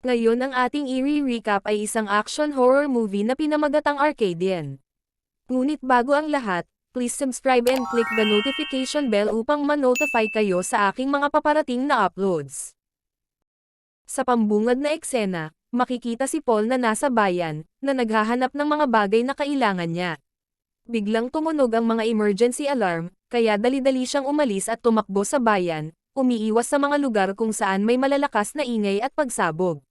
Ngayon ang ating i-recap ay isang action horror movie na pinamagatang Arcadian. Ngunit bago ang lahat, please subscribe and click the notification bell upang ma-notify kayo sa aking mga paparating na uploads. Sa pambungad na eksena, makikita si Paul na nasa bayan, na naghahanap ng mga bagay na kailangan niya. Biglang tumunog ang mga emergency alarm, kaya dali-dali siyang umalis at tumakbo sa bayan, umiiwas sa mga lugar kung saan may malalakas na ingay at pagsabog.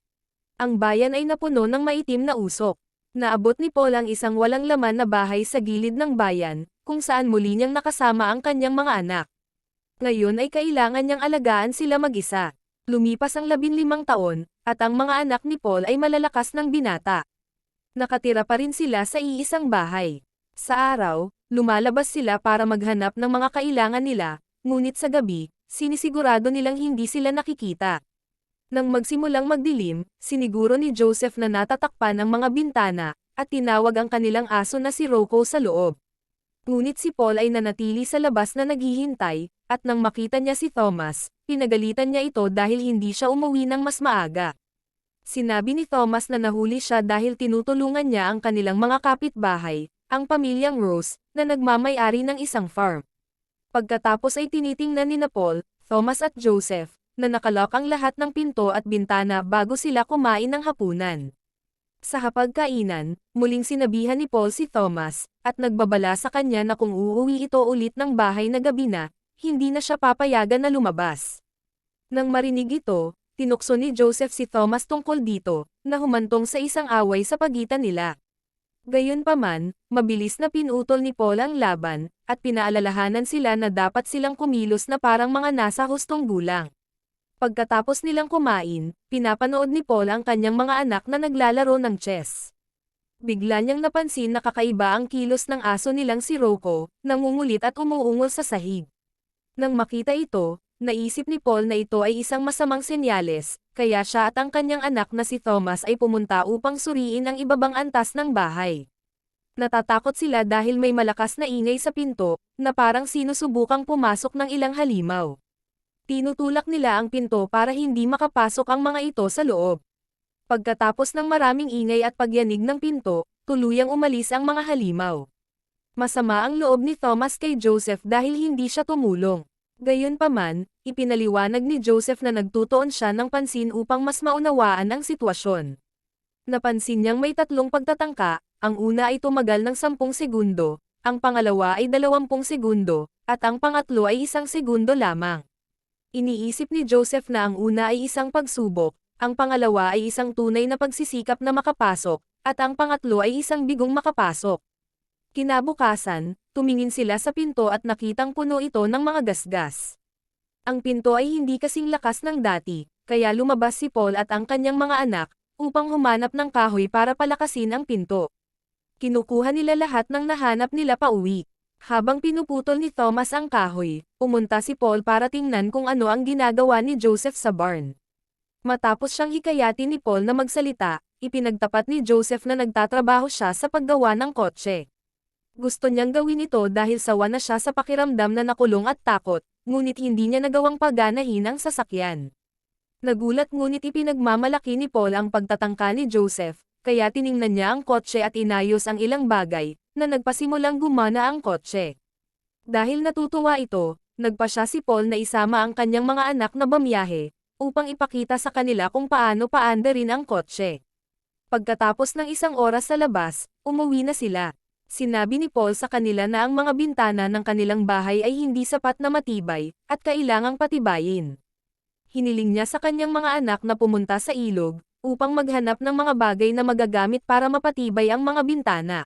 Ang bayan ay napuno ng maitim na usok. Naabot ni Paul ang isang walang laman na bahay sa gilid ng bayan, kung saan muli niyang nakasama ang kanyang mga anak. Ngayon ay kailangan niyang alagaan sila mag-isa. Lumipas ang 15 taon, at ang mga anak ni Paul ay malalakas ng binata. Nakatira pa rin sila sa iisang bahay. Sa araw, lumalabas sila para maghanap ng mga kailangan nila, ngunit sa gabi, sinisigurado nilang hindi sila nakikita. Nang magsimulang magdilim, siniguro ni Joseph na natatakpan ang mga bintana, at tinawag ang kanilang aso na si Rocco sa loob. Ngunit si Paul ay nanatili sa labas na naghihintay, at nang makita niya si Thomas, pinagalitan niya ito dahil hindi siya umuwi ng mas maaga. Sinabi ni Thomas na nahuli siya dahil tinutulungan niya ang kanilang mga kapitbahay, ang pamilyang Rose, na nagmamay-ari ng isang farm. Pagkatapos ay tinitingnan ni Paul, Thomas at Joseph, na nakalock ang lahat ng pinto at bintana bago sila kumain ng hapunan. Sa hapagkainan, muling sinabihan ni Paul si Thomas, at nagbabala sa kanya na kung uuwi ito ulit ng bahay na gabi na, hindi na siya papayagan na lumabas. Nang marinig ito, tinukso ni Joseph si Thomas tungkol dito, na humantong sa isang away sa pagitan nila. Gayunpaman, mabilis na pinutol ni Paul ang laban, at pinaalalahanan sila na dapat silang kumilos na parang mga nasa hustong gulang. Pagkatapos nilang kumain, pinapanood ni Paul ang kanyang mga anak na naglalaro ng chess. Bigla niyang napansin na kakaiba ang kilos ng aso nilang si Rocco, nangungulit at umuungol sa sahig. Nang makita ito, naisip ni Paul na ito ay isang masamang senyales, kaya siya at ang kanyang anak na si Thomas ay pumunta upang suriin ang ibabang antas ng bahay. Natatakot sila dahil may malakas na ingay sa pinto, na parang sinusubukang pumasok ng ilang halimaw. Tinutulak nila ang pinto para hindi makapasok ang mga ito sa loob. Pagkatapos ng maraming ingay at pagyanig ng pinto, tuluyang umalis ang mga halimaw. Masama ang loob ni Thomas kay Joseph dahil hindi siya tumulong. Gayunpaman, ipinaliwanag ni Joseph na nagtutuon siya ng pansin upang mas maunawaan ang sitwasyon. Napansin niyang may 3 pagtatangka, ang una ay tumagal ng 10 segundo, ang pangalawa ay 20 segundo, at ang pangatlo ay 1 segundo lamang. Iniisip ni Joseph na ang una ay isang pagsubok, ang pangalawa ay isang tunay na pagsisikap na makapasok, at ang pangatlo ay isang bigong makapasok. Kinabukasan, tumingin sila sa pinto at nakitang puno ito ng mga gasgas. Ang pinto ay hindi kasing lakas ng dati, kaya lumabas si Paul at ang kanyang mga anak, upang humanap ng kahoy para palakasin ang pinto. Kinukuha nila lahat ng nahanap nila pauwi. Habang pinuputol ni Thomas ang kahoy, pumunta si Paul para tingnan kung ano ang ginagawa ni Joseph sa barn. Matapos siyang hikayatin ni Paul na magsalita, ipinagtapat ni Joseph na nagtatrabaho siya sa paggawa ng kotse. Gusto niyang gawin ito dahil sawa na siya sa pakiramdam na nakulong at takot, ngunit hindi niya nagawang paganahin ang sasakyan. Nagulat ngunit ipinagmamalaki ni Paul ang pagtatangka ni Joseph, kaya tiningnan niya ang kotse at inayos ang ilang bagay, na nagpasimulang gumana ang kotse. Dahil natutuwa ito, nagpa siya si Paul na isama ang kanyang mga anak na bumiyahe, upang ipakita sa kanila kung paano paandarin ang kotse. Pagkatapos ng 1 oras sa labas, umuwi na sila. Sinabi ni Paul sa kanila na ang mga bintana ng kanilang bahay ay hindi sapat na matibay, at kailangang patibayin. Hiniling niya sa kanyang mga anak na pumunta sa ilog, upang maghanap ng mga bagay na magagamit para mapatibay ang mga bintana.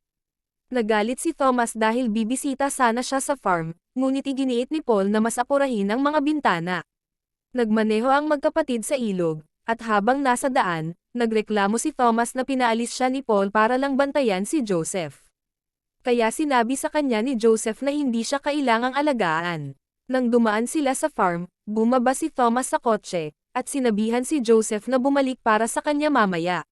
Nagalit si Thomas dahil bibisita sana siya sa farm, ngunit iginiit ni Paul na mas apurahin ang mga bintana. Nagmaneho ang magkapatid sa ilog, at habang nasa daan, nagreklamo si Thomas na pinaalis siya ni Paul para lang bantayan si Joseph. Kaya sinabi sa kanya ni Joseph na hindi siya kailangang alagaan. Nang dumaan sila sa farm, bumaba si Thomas sa kotse, at sinabihan si Joseph na bumalik para sa kanya mamaya.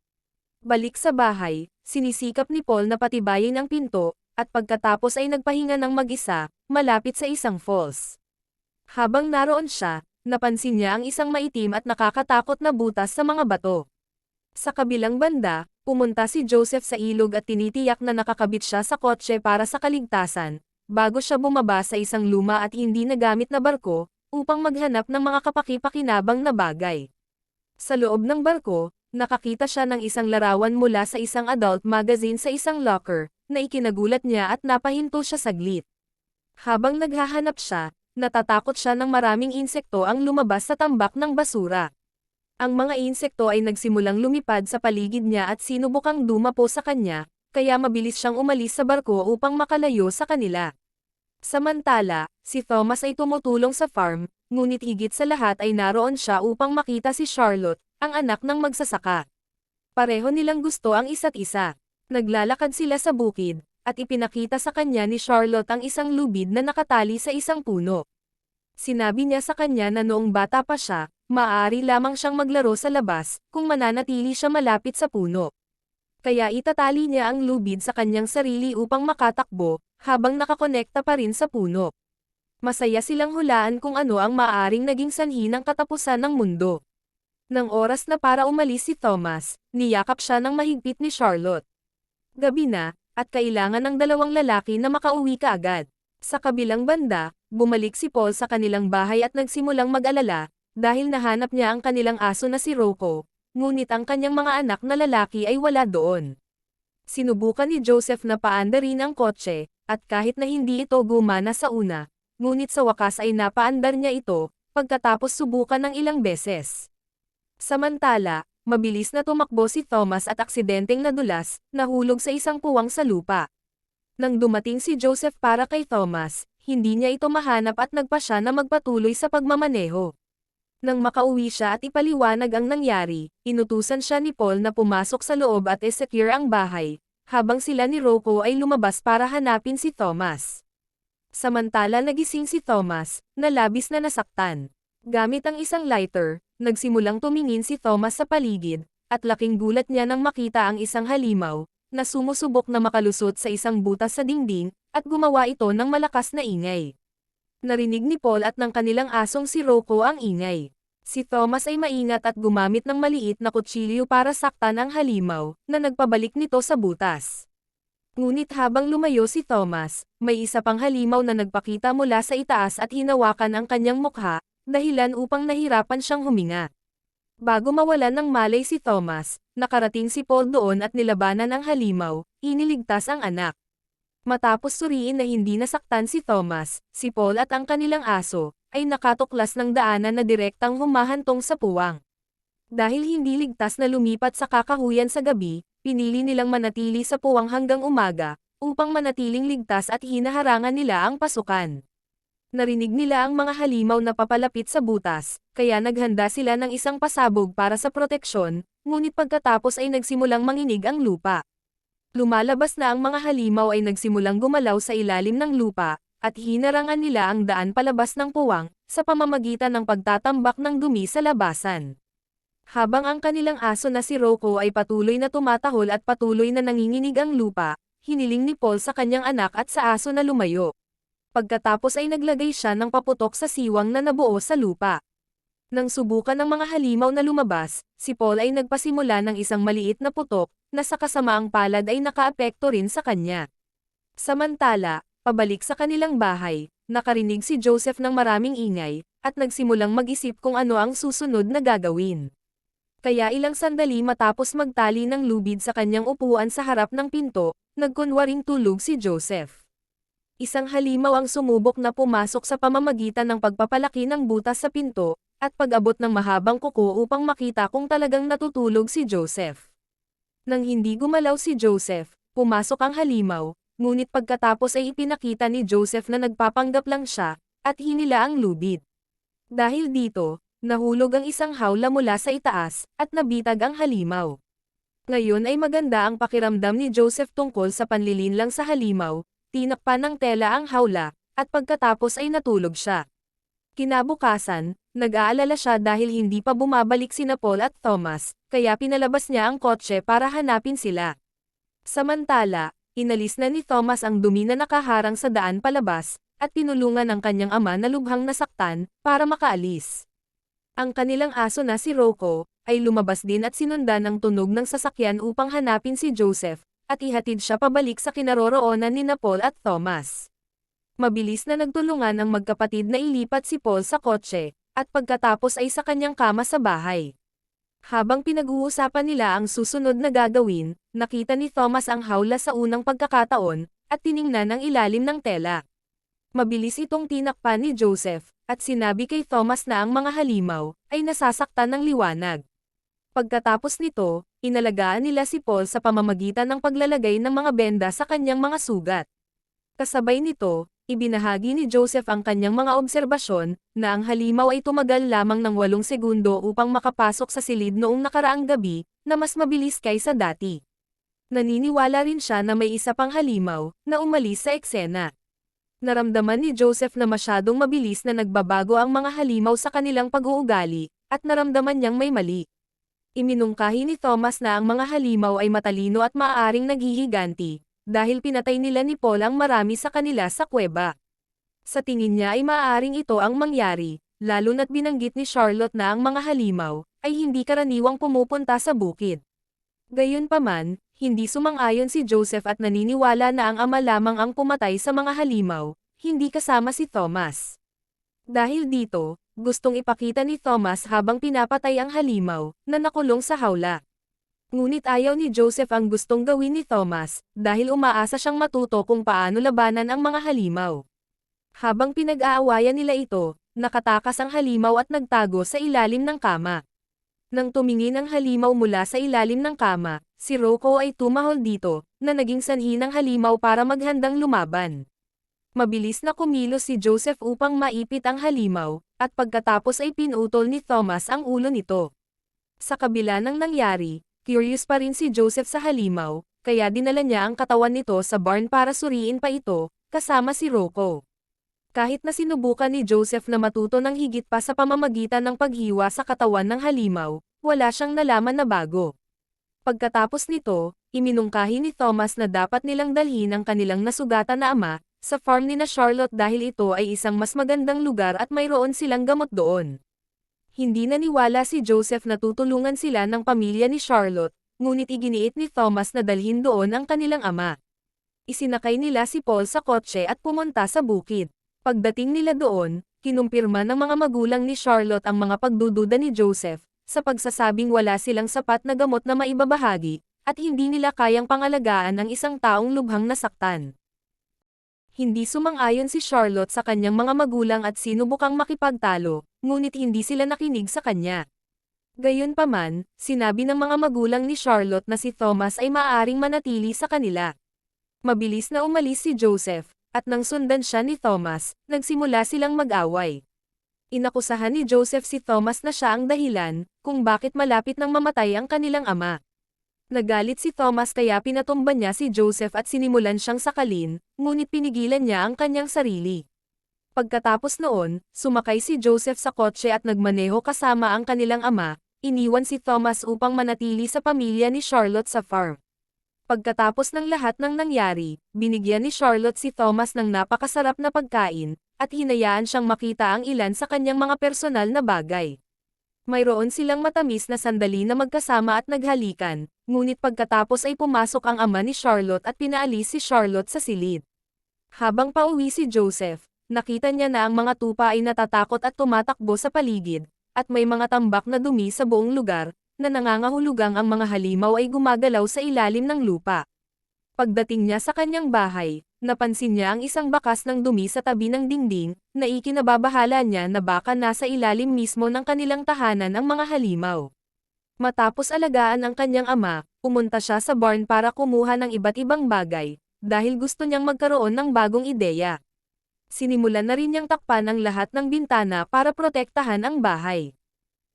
Balik sa bahay, sinisikap ni Paul na patibayin ang pinto, at pagkatapos ay nagpahinga ng mag-isa, malapit sa isang falls. Habang naroon siya, napansin niya ang isang maitim at nakakatakot na butas sa mga bato. Sa kabilang banda, pumunta si Joseph sa ilog at tinitiyak na nakakabit siya sa kotse para sa kaligtasan, bago siya bumaba sa isang luma at hindi nagamit na barko, upang maghanap ng mga kapaki-pakinabang na bagay. Sa loob ng barko, nakakita siya ng isang larawan mula sa isang adult magazine sa isang locker, na ikinagulat niya at napahinto siya saglit. Habang naghahanap siya, natatakot siya ng maraming insekto ang lumabas sa tambak ng basura. Ang mga insekto ay nagsimulang lumipad sa paligid niya at sinubukang dumapo sa kanya, kaya mabilis siyang umalis sa barko upang makalayo sa kanila. Samantala, si Thomas ay tumutulong sa farm, ngunit higit sa lahat ay naroon siya upang makita si Charlotte, ang anak ng magsasaka. Pareho nilang gusto ang isa't isa. Naglalakad sila sa bukid, at ipinakita sa kanya ni Charlotte ang isang lubid na nakatali sa isang puno. Sinabi niya sa kanya na noong bata pa siya, maaari lamang siyang maglaro sa labas, kung mananatili siya malapit sa puno. Kaya itatali niya ang lubid sa kanyang sarili upang makatakbo, habang nakakonekta pa rin sa puno. Masaya silang hulaan kung ano ang maaaring naging sanhi ng katapusan ng mundo. Nang oras na para umalis si Thomas, niyakap siya ng mahigpit ni Charlotte. Gabi na, at kailangan ng dalawang lalaki na makauwi kaagad. Sa kabilang banda, bumalik si Paul sa kanilang bahay at nagsimulang mag-alala, dahil nahanap niya ang kanilang aso na si Rocco, ngunit ang kanyang mga anak na lalaki ay wala doon. Sinubukan ni Joseph na paandarin ang kotse, at kahit na hindi ito gumana sa una, ngunit sa wakas ay napaandar niya ito, pagkatapos subukan ng ilang beses. Samantala, mabilis na tumakbo si Thomas at aksidenteng nadulas, nahulog sa isang puwang sa lupa. Nang dumating si Joseph para kay Thomas, hindi niya ito mahanap at nagpa siya na magpatuloy sa pagmamaneho. Nang makauwi siya at ipaliwanag ang nangyari, inutusan siya ni Paul na pumasok sa loob at i-secure ang bahay, habang sila ni Rocco ay lumabas para hanapin si Thomas. Samantala nagising si Thomas, na labis na nasaktan. Gamit ang isang lighter, nagsimulang tumingin si Thomas sa paligid, at laking gulat niya nang makita ang isang halimaw, na sumusubok na makalusot sa isang butas sa dingding, at gumawa ito ng malakas na ingay. Narinig ni Paul at ng kanilang asong si Rocco ang ingay. Si Thomas ay maingat at gumamit ng maliit na kutsilyo para saktan ang halimaw, na nagpabalik nito sa butas. Ngunit habang lumayo si Thomas, may isa pang halimaw na nagpakita mula sa itaas at hinawakan ang kanyang mukha, dahilan upang nahirapan siyang huminga. Bago mawalan ng malay si Thomas, nakarating si Paul doon at nilabanan ang halimaw, iniligtas ang anak. Matapos suriin na hindi nasaktan si Thomas, si Paul at ang kanilang aso, ay nakatuklas ng daanan na direktang humahantong sa puwang. Dahil hindi ligtas na lumipat sa kakahuyan sa gabi, pinili nilang manatili sa puwang hanggang umaga, upang manatiling ligtas at hinaharangan nila ang pasukan. Narinig nila ang mga halimaw na papalapit sa butas, kaya naghanda sila ng isang pasabog para sa proteksyon, ngunit pagkatapos ay nagsimulang manginig ang lupa. Lumalabas na ang mga halimaw ay nagsimulang gumalaw sa ilalim ng lupa, at hinarangan nila ang daan palabas ng puwang, sa pamamagitan ng pagtatambak ng dumi sa labasan. Habang ang kanilang aso na si Rocco ay patuloy na tumatahol at patuloy na nanginginig ang lupa, hiniling ni Paul sa kanyang anak at sa aso na lumayo. Pagkatapos ay naglagay siya ng paputok sa siwang na nabuo sa lupa. Nang subukan ng mga halimaw na lumabas, si Paul ay nagpasimula ng isang maliit na putok, na sa kasamaang palad ay nakaapekto rin sa kanya. Samantala, pabalik sa kanilang bahay, nakarinig si Joseph ng maraming ingay, at nagsimulang mag-isip kung ano ang susunod na gagawin. Kaya ilang sandali matapos magtali ng lubid sa kanyang upuan sa harap ng pinto, nagkunwaring tulog si Joseph. Isang halimaw ang sumubok na pumasok sa pamamagitan ng pagpapalaki ng butas sa pinto, at pag-abot ng mahabang kuko upang makita kung talagang natutulog si Joseph. Nang hindi gumalaw si Joseph, pumasok ang halimaw, ngunit pagkatapos ay ipinakita ni Joseph na nagpapanggap lang siya, at hinila ang lubid. Dahil dito, nahulog ang isang hawla mula sa itaas, at nabitag ang halimaw. Ngayon ay maganda ang pakiramdam ni Joseph tungkol sa panlilinlang sa halimaw, tinakpan ng tela ang hawla, at pagkatapos ay natulog siya. Kinabukasan, nag-aalala siya dahil hindi pa bumabalik sina Paul at Thomas, kaya pinalabas niya ang kotse para hanapin sila. Samantala, inalis na ni Thomas ang dumi na nakaharang sa daan palabas, at tinulungan ang kanyang ama na lubhang nasaktan, para makaalis. Ang kanilang aso na si Rocco, ay lumabas din at sinundan ang tunog ng sasakyan upang hanapin si Joseph, at ihatid siya pabalik sa kinaroroonan ni Paul at Thomas. Mabilis na nagtulungan ang magkapatid na ilipat si Paul sa kotse, at pagkatapos ay sa kanyang kama sa bahay. Habang pinag-uusapan nila ang susunod na gagawin, nakita ni Thomas ang hawla sa unang pagkakataon, at tiningnan ang ilalim ng tela. Mabilis itong tinakpan ni Joseph, at sinabi kay Thomas na ang mga halimaw ay nasasaktan ng liwanag. Pagkatapos nito, inalagaan nila si Paul sa pamamagitan ng paglalagay ng mga benda sa kanyang mga sugat. Kasabay nito, ibinahagi ni Joseph ang kanyang mga obserbasyon, na ang halimaw ay tumagal lamang ng 8 segundo upang makapasok sa silid noong nakaraang gabi, na mas mabilis kaysa dati. Naniniwala rin siya na may isa pang halimaw, na umalis sa eksena. Naramdaman ni Joseph na masyadong mabilis na nagbabago ang mga halimaw sa kanilang pag-uugali, at naramdaman niyang may mali. Iminungkahi ni Thomas na ang mga halimaw ay matalino at maaaring naghihiganti, dahil pinatay nila ni Paul ang marami sa kanila sa kuweba. Sa tingin niya ay maaaring ito ang mangyari, lalo na't binanggit ni Charlotte na ang mga halimaw ay hindi karaniwang pumupunta sa bukid. Gayunpaman, hindi sumang-ayon si Joseph at naniniwala na ang ama lamang ang pumatay sa mga halimaw, hindi kasama si Thomas. Dahil dito, gustong ipakita ni Thomas habang pinapatay ang halimaw, na nakulong sa hawla. Ngunit ayaw ni Joseph ang gustong gawin ni Thomas, dahil umaasa siyang matuto kung paano labanan ang mga halimaw. Habang pinag-aawayan nila ito, nakatakas ang halimaw at nagtago sa ilalim ng kama. Nang tumingin ang halimaw mula sa ilalim ng kama, si Rocco ay tumahol dito, na naging sanhi ng halimaw para maghandang lumaban. Mabilis na kumilos si Joseph upang maipit ang halimaw, at pagkatapos ay pinutol ni Thomas ang ulo nito. Sa kabila ng nangyari, curious pa rin si Joseph sa halimaw, kaya dinala niya ang katawan nito sa barn para suriin pa ito, kasama si Rocco. Kahit na sinubukan ni Joseph na matuto ng higit pa sa pamamagitan ng paghiwa sa katawan ng halimaw, wala siyang nalaman na bago. Pagkatapos nito, iminungkahi ni Thomas na dapat nilang dalhin ang kanilang nasugatan na ama sa farm ni na Charlotte dahil ito ay isang mas magandang lugar at mayroon silang gamot doon. Hindi naniwala si Joseph na tutulungan sila ng pamilya ni Charlotte, ngunit iginiit ni Thomas na dalhin doon ang kanilang ama. Isinakay nila si Paul sa kotse at pumunta sa bukid. Pagdating nila doon, kinumpirma ng mga magulang ni Charlotte ang mga pagdududa ni Joseph, sa pagsasabing wala silang sapat na gamot na maibabahagi, at hindi nila kayang pangalagaan ang isang taong lubhang nasaktan. Hindi sumang-ayon si Charlotte sa kanyang mga magulang at sinubukang makipagtalo, ngunit hindi sila nakinig sa kanya. Gayunpaman, sinabi ng mga magulang ni Charlotte na si Thomas ay maaaring manatili sa kanila. Mabilis na umalis si Joseph, at nang sundan siya ni Thomas, nagsimula silang mag-away. Inakusahan ni Joseph si Thomas na siya ang dahilan, kung bakit malapit nang mamatay ang kanilang ama. Nagalit si Thomas kaya pinatumba niya si Joseph at sinimulan siyang sakalin, ngunit pinigilan niya ang kanyang sarili. Pagkatapos noon, sumakay si Joseph sa kotse at nagmaneho kasama ang kanilang ama, iniwan si Thomas upang manatili sa pamilya ni Charlotte sa farm. Pagkatapos ng lahat ng nangyari, binigyan ni Charlotte si Thomas ng napakasarap na pagkain, at hinayaan siyang makita ang ilan sa kanyang mga personal na bagay. Mayroon silang matamis na sandali na magkasama at naghalikan, ngunit pagkatapos ay pumasok ang ama ni Charlotte at pinaalis si Charlotte sa silid. Habang pauwi si Joseph, nakita niya na ang mga tupa ay natatakot at tumatakbo sa paligid, at may mga tambak na dumi sa buong lugar, na nangangahulugang ang mga halimaw ay gumagalaw sa ilalim ng lupa. Pagdating niya sa kanyang bahay, napansin niya ang isang bakas ng dumi sa tabi ng dingding, na ikinababahala niya na baka nasa ilalim mismo ng kanilang tahanan ang mga halimaw. Matapos alagaan ang kanyang ama, pumunta siya sa barn para kumuha ng iba't ibang bagay, dahil gusto niyang magkaroon ng bagong ideya. Sinimulan na rin niyang takpan ang lahat ng bintana para protektahan ang bahay.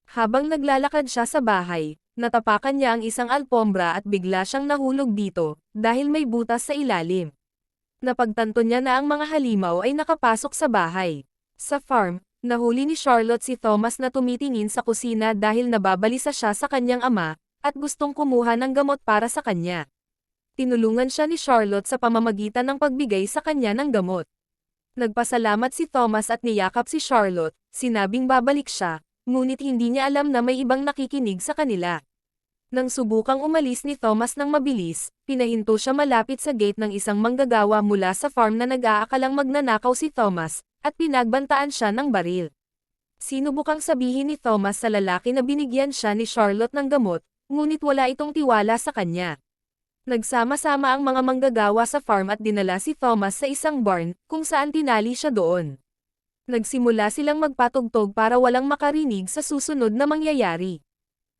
Habang naglalakad siya sa bahay, natapakan niya ang isang alpombra at bigla siyang nahulog dito, dahil may butas sa ilalim. Napagtanto niya na ang mga halimaw ay nakapasok sa bahay. Sa farm, nahuli ni Charlotte si Thomas na tumitingin sa kusina dahil nababalisa siya sa kanyang ama, at gustong kumuha ng gamot para sa kanya. Tinulungan siya ni Charlotte sa pamamagitan ng pagbigay sa kanya ng gamot. Nagpasalamat si Thomas at niyakap si Charlotte, sinabing babalik siya, ngunit hindi niya alam na may ibang nakikinig sa kanila. Nang subukang umalis ni Thomas ng mabilis, pinahinto siya malapit sa gate ng isang manggagawa mula sa farm na nag-aakalang magnanakaw si Thomas, at pinagbantaan siya ng baril. Sinubukang sabihin ni Thomas sa lalaki na binigyan siya ni Charlotte ng gamot, ngunit wala itong tiwala sa kanya. Nagsama-sama ang mga manggagawa sa farm at dinala si Thomas sa isang barn, kung saan tinali siya doon. Nagsimula silang magpatugtog para walang makarinig sa susunod na mangyayari.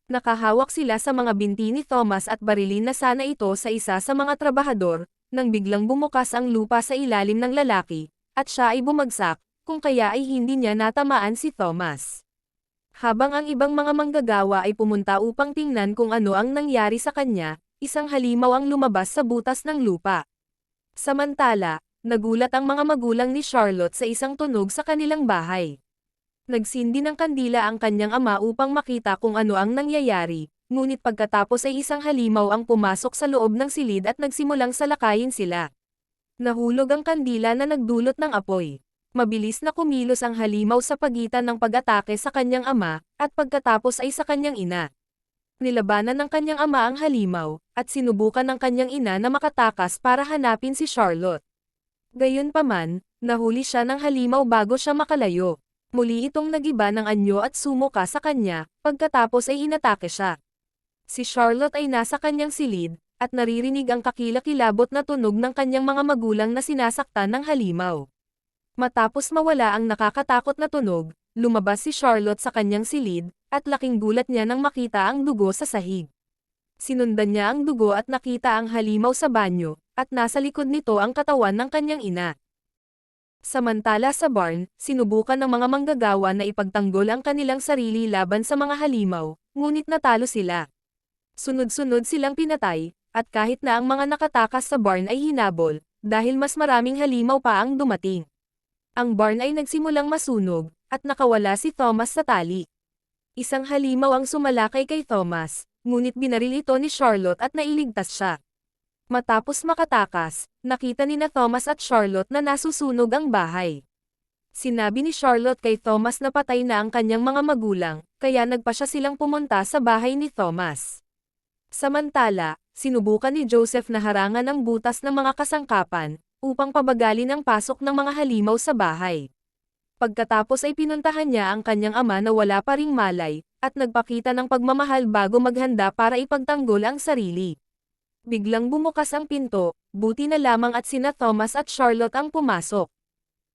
Nakahawak sila sa mga binti ni Thomas at barilin na sana ito sa isa sa mga trabahador, nang biglang bumukas ang lupa sa ilalim ng lalaki, at siya ay bumagsak, kung kaya ay hindi niya natamaan si Thomas. Habang ang ibang mga manggagawa ay pumunta upang tingnan kung ano ang nangyari sa kanya, isang halimaw ang lumabas sa butas ng lupa. Samantala, nagulat ang mga magulang ni Charlotte sa isang tunog sa kanilang bahay. Nagsindi ng kandila ang kanyang ama upang makita kung ano ang nangyayari, ngunit pagkatapos ay isang halimaw ang pumasok sa loob ng silid at nagsimulang salakayin sila. Nahulog ang kandila na nagdulot ng apoy. Mabilis na kumilos ang halimaw sa pagitan ng pag-atake sa kanyang ama, at pagkatapos ay sa kanyang ina. Nilabanan ng kanyang ama ang halimaw, at sinubukan ng kanyang ina na makatakas para hanapin si Charlotte. Gayunpaman, nahuli siya ng halimaw bago siya makalayo. Muli itong nagiba ng anyo at sumuka sa kanya, pagkatapos ay inatake siya. Si Charlotte ay nasa kanyang silid, at naririnig ang kakilakilabot na tunog ng kanyang mga magulang na sinasaktan ng halimaw. Matapos mawala ang nakakatakot na tunog, lumabas si Charlotte sa kanyang silid, at laking gulat niya nang makita ang dugo sa sahig. Sinundan niya ang dugo at nakita ang halimaw sa banyo, at nasa likod nito ang katawan ng kanyang ina. Samantala sa barn, sinubukan ng mga manggagawa na ipagtanggol ang kanilang sarili laban sa mga halimaw, ngunit natalo sila. Sunod-sunod silang pinatay, at kahit na ang mga nakatakas sa barn ay hinabol, dahil mas maraming halimaw pa ang dumating. Ang barn ay nagsimulang masunog, at nakawala si Thomas sa tali. Isang halimaw ang sumalakay kay Thomas, ngunit binaril ito ni Charlotte at nailigtas siya. Matapos makatakas, nakita ni Thomas at Charlotte na nasusunog ang bahay. Sinabi ni Charlotte kay Thomas na patay na ang kanyang mga magulang, kaya nagpa siya silang pumunta sa bahay ni Thomas. Samantala, sinubukan ni Joseph na harangan ang butas ng mga kasangkapan, upang pabagalin ang pasok ng mga halimaw sa bahay. Pagkatapos ay pinuntahan niya ang kanyang ama na wala pa ring malay, at nagpakita ng pagmamahal bago maghanda para ipagtanggol ang sarili. Biglang bumukas ang pinto, buti na lamang at sina Thomas at Charlotte ang pumasok.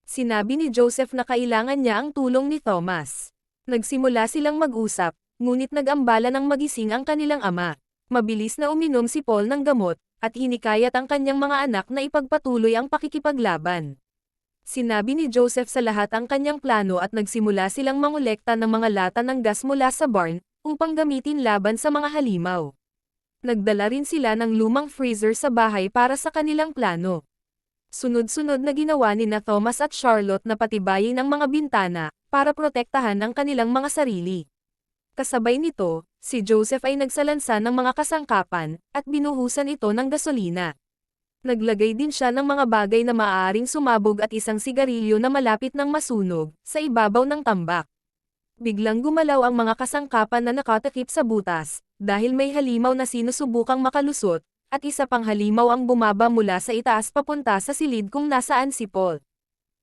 Sinabi ni Joseph na kailangan niya ang tulong ni Thomas. Nagsimula silang mag-usap, ngunit nag-ambala ng magising ang kanilang ama. Mabilis na uminom si Paul ng gamot, at hinikayat ang kanyang mga anak na ipagpatuloy ang pakikipaglaban. Sinabi ni Joseph sa lahat ang kanyang plano at nagsimula silang mangolekta ng mga lata ng gas mula sa barn, upang gamitin laban sa mga halimaw. Nagdala rin sila ng lumang freezer sa bahay para sa kanilang plano. Sunod-sunod na ginawa ni Thomas at Charlotte na patibayin ang mga bintana, para protektahan ang kanilang mga sarili. Kasabay nito, si Joseph ay nagsalansa ng mga kasangkapan, at binuhusan ito ng gasolina. Naglagay din siya ng mga bagay na maaaring sumabog at isang sigarilyo na malapit ng masunog, sa ibabaw ng tambak. Biglang gumalaw ang mga kasangkapan na nakatakip sa butas, dahil may halimaw na sinusubukang makalusot, at isa pang halimaw ang bumaba mula sa itaas papunta sa silid kung nasaan si Paul.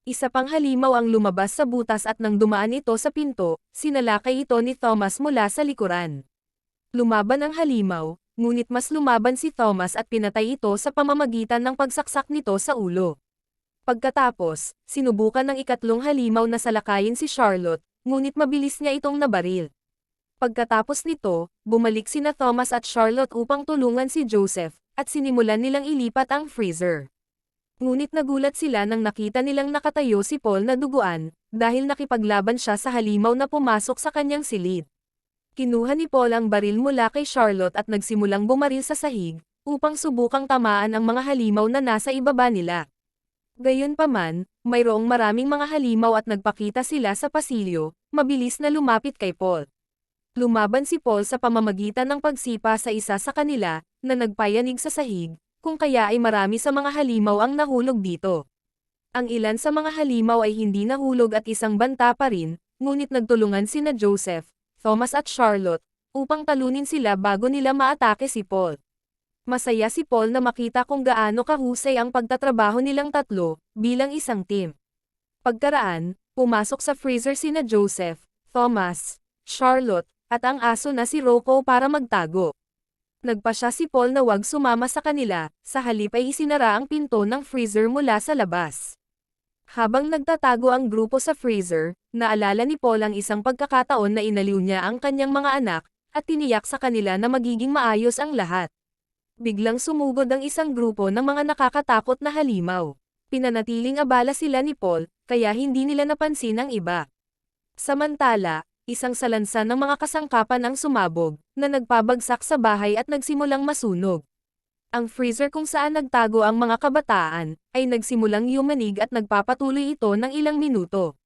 Isa pang halimaw ang lumabas sa butas at nang dumaan ito sa pinto, sinalakay ito ni Thomas mula sa likuran. Lumaban ang halimaw, ngunit mas lumaban si Thomas at pinatay ito sa pamamagitan ng pagsaksak nito sa ulo. Pagkatapos, sinubukan ng ikatlong halimaw na salakayin si Charlotte, ngunit mabilis niya itong nabaril. Pagkatapos nito, bumalik sina Thomas at Charlotte upang tulungan si Joseph, at sinimulan nilang ilipat ang freezer. Ngunit nagulat sila nang nakita nilang nakatayo si Paul na duguan, dahil nakipaglaban siya sa halimaw na pumasok sa kanyang silid. Kinuha ni Paul ang baril mula kay Charlotte at nagsimulang bumaril sa sahig, upang subukang tamaan ang mga halimaw na nasa ibaba nila. Gayunpaman, mayroong maraming mga halimaw at nagpakita sila sa pasilyo, mabilis na lumapit kay Paul. Lumaban si Paul sa pamamagitan ng pagsipa sa isa sa kanila, na nagpayanig sa sahig, kung kaya ay marami sa mga halimaw ang nahulog dito. Ang ilan sa mga halimaw ay hindi nahulog at isang banta pa rin, ngunit nagtulungan sina Joseph, Thomas at Charlotte, upang talunin sila bago nila maatake si Paul. Masaya si Paul na makita kung gaano kahusay ang pagtatrabaho nilang tatlo, bilang isang team. Pagkaraan, pumasok sa freezer sina Joseph, Thomas, Charlotte, at ang aso na si Rocco para magtago. Nagpasya si Paul na wag sumama sa kanila, sa halip ay isinara ang pinto ng freezer mula sa labas. Habang nagtatago ang grupo sa freezer, naalala ni Paul ang isang pagkakataon na inaliw niya ang kanyang mga anak, at tiniyak sa kanila na magiging maayos ang lahat. Biglang sumugod ang isang grupo ng mga nakakatakot na halimaw. Pinanatiling abala sila ni Paul, kaya hindi nila napansin ang iba. Samantala, isang salansan ng mga kasangkapan ang sumabog, na nagpabagsak sa bahay at nagsimulang masunog. Ang freezer kung saan nagtago ang mga kabataan, ay nagsimulang yumanig at nagpapatuloy ito ng ilang minuto.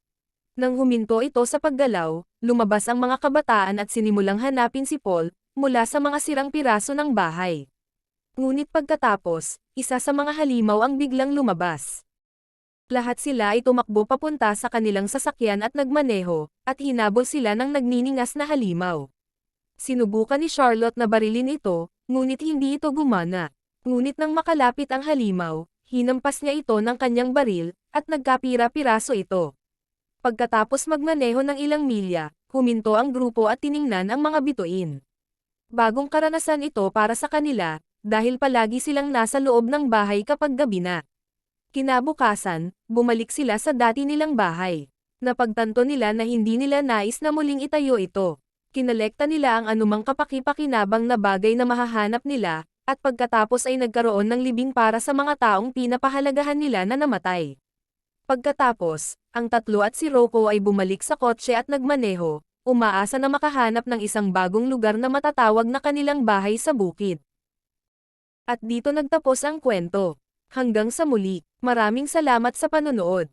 Nang huminto ito sa paggalaw, lumabas ang mga kabataan at sinimulang hanapin si Paul, mula sa mga sirang piraso ng bahay. Ngunit pagkatapos, isa sa mga halimaw ang biglang lumabas. Lahat sila ay tumakbo papunta sa kanilang sasakyan at nagmaneho, at hinabol sila ng nagniningas na halimaw. Sinubukan ni Charlotte na barilin ito, ngunit hindi ito gumana. Ngunit nang makalapit ang halimaw, hinampas niya ito ng kanyang baril, at nagkapira-piraso ito. Pagkatapos magmaneho ng ilang milya, huminto ang grupo at tiningnan ang mga bituin. Bagong karanasan ito para sa kanila, dahil palagi silang nasa loob ng bahay kapag gabi na. Kinabukasan, bumalik sila sa dati nilang bahay. Napagtanto nila na hindi nila nais na muling itayo ito. Kinolekta nila ang anumang kapaki-pakinabang na bagay na mahahanap nila, at pagkatapos ay nagkaroon ng libing para sa mga taong pinapahalagahan nila na namatay. Pagkatapos, ang tatlo at si Rocco ay bumalik sa kotse at nagmaneho, umaasa na makahanap ng isang bagong lugar na matatawag na kanilang bahay sa bukid. At dito nagtapos ang kwento. Hanggang sa muli, maraming salamat sa panonood.